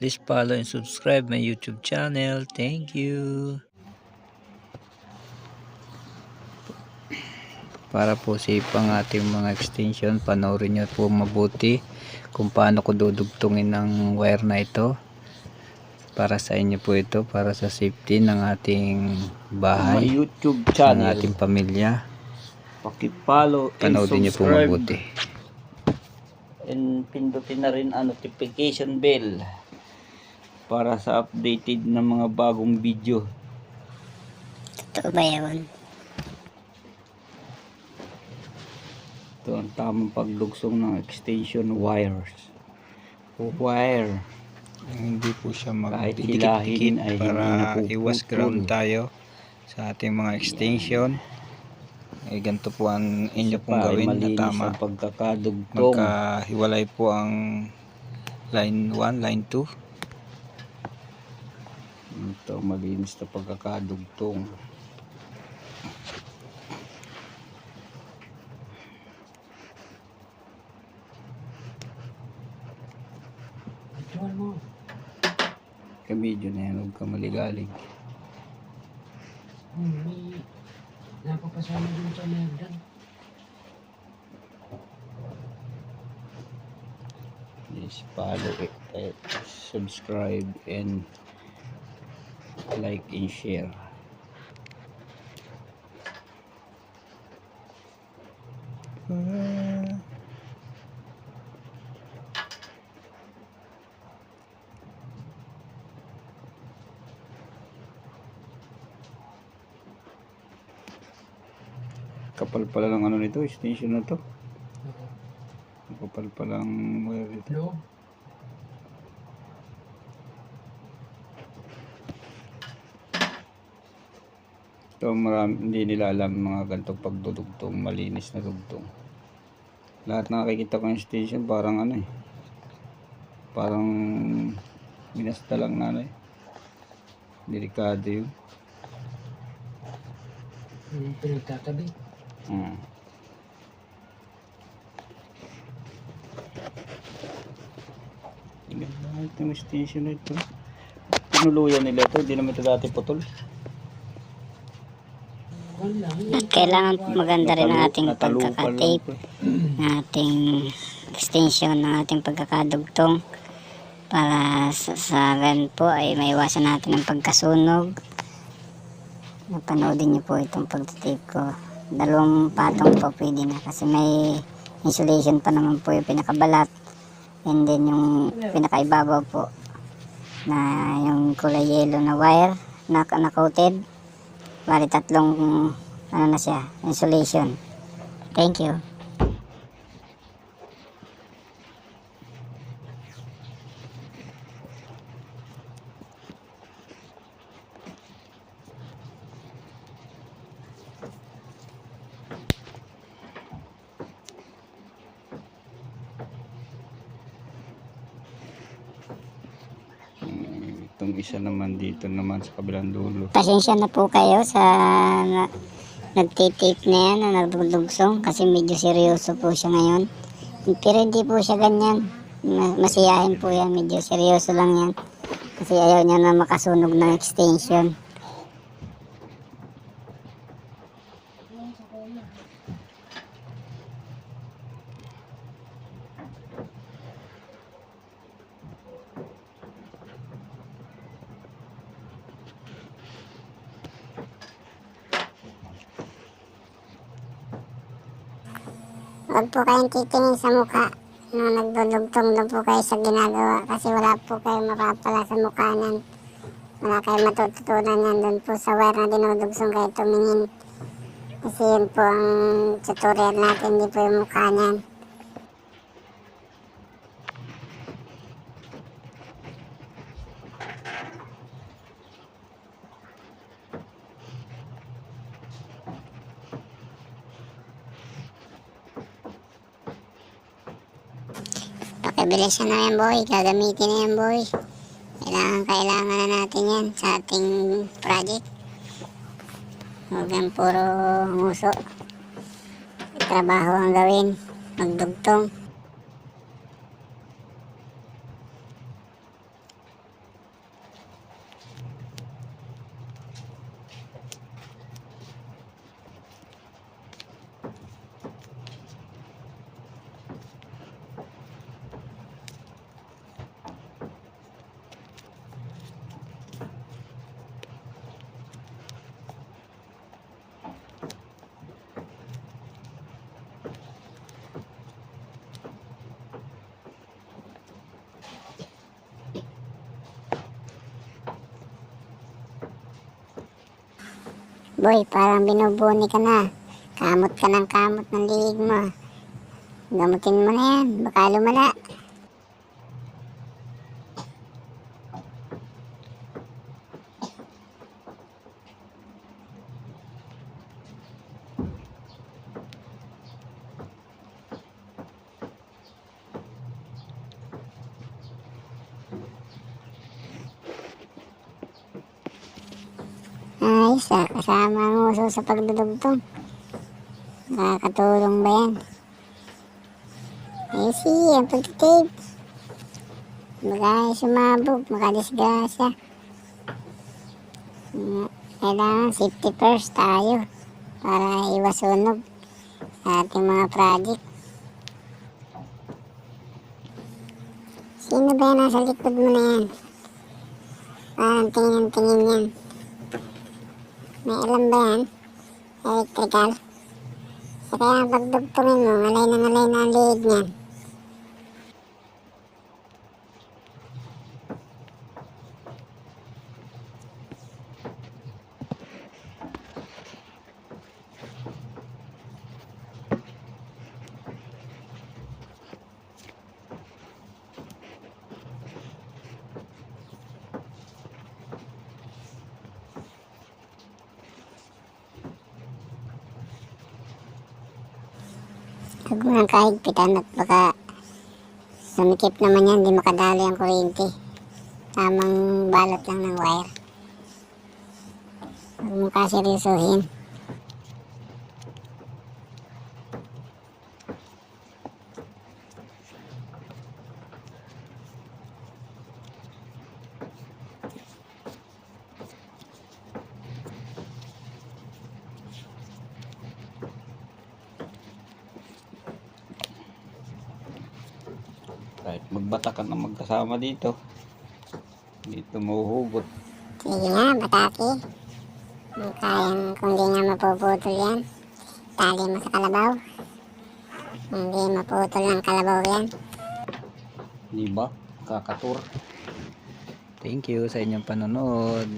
please follow and subscribe my YouTube channel. Thank you. Para po safe ang ating mga extension, panoorin nyo po mabuti kung paano ko dudugtungin ng wire na ito. Para sa inyo po ito, para sa safety ng ating bahay, YouTube channel, ng ating pamilya. paki-follow and Panoorin nyo po subscribe mabuti. and pindutin na rin ang notification bell para sa updated na mga bagong video. Totoo ba yun? Ito ang tamang paglugsong ng extension wires o wire. Hindi po siya Kahit magdidikit-dikit hilahin ay hindi para napuputol. iwas ground tayo sa ating mga extension. Ganito po ang inyo pong Pa ay gawin na malinis tama. ang pagkakadugtong. Magkahiwalay po ang line 1, line 2. Ito malinis na pagkakadugtong. Kamedyo na yan, huwag ka maligalig. May napapasama dun sa Merdan. Please follow it, subscribe and like and share. Kapal pala ng ano nito, extension na to. Kapal pala ang wire nito. Loob. Ito marami, hindi nila alam mga ganitong pagdudugtong, malinis na dugtong. Lahat nakikita ko yung station parang ano eh. Parang minasta lang na ano eh. Delikado yun. Yung pinagtatabi. Ganda yung station na ito. Pinuluyan nila ito, hindi naman ito dati putol. Wala. Kailangan maganda rin ang ating Natalupal lang pagkakatape, po eh. ng ating extension, ng ating pagkakadugtong para sa ganun po ay maiwasan natin ang pagkasunog. Napanoodin niyo po itong pagtatape ko. 2 patong po pwede na kasi may insulation pa naman po yung pinakabalat, and then yung pinakaibabaw po na yung kulay yellow na wire na coated. Bali 3 ano na siya, insulation. Thank you. Itong isa naman dito naman sa kabilang dulo. Pasensya na po kayo sa nagtitape na yan, na nagdudugsong, kasi medyo seryoso po siya ngayon. Pero hindi po siya ganyan. Masiyahin po yan, medyo seryoso lang yan. Kasi ayaw niya na makasunog ng extension. Huwag po kayong titingin sa mukha nung nagdudugtong, doon po kayo sa ginagawa kasi wala po kayong mapapala sa mukha nan. Wala kayong matututunan yan doon po sa wire na dinudugsong kayo tumingin. Kasi yun po ang tutorial natin, hindi po yung mukha niyan. Pakibilisan na yan boy, gagamitin na yan boy. Kailangan na natin yan sa ating project. Huwag yan puro nguso. Trabaho ang gawin, magdugtong. Boy, parang binubuni ka na. Kamot ka ng kamot ng liig mo. Gamutin mo na yan, baka lumala. Ayos kasama ang uso sa pagdudugtong. Nakakatulong ba yan? Easy, ang pagtitape. Baka sumabog, makadisgrasya. Kailangan safety first tayo para iwas sunog sa ating mga project. Sino ba yan nasa likod mo na yan? Parang tingin yan. May alam ba yan? Electrical? So kaya pagdugtungin mo, ngalay na ang liig niyan. Huwag mo nang kahigpitan at baka sumikip naman yan, di makadali ang kuryente. Tamang balot lang ng wire. Huwag mo kaseryosohin. Kahit magbatakan na magkasama dito, dito mahuhugot. Sige nga, bataki. Kung di nga mapuputol yan, tali mo sa kalabaw. Hindi maputol ng kalabaw yan. Di ba? Kakatur. Thank you sa inyong panonood.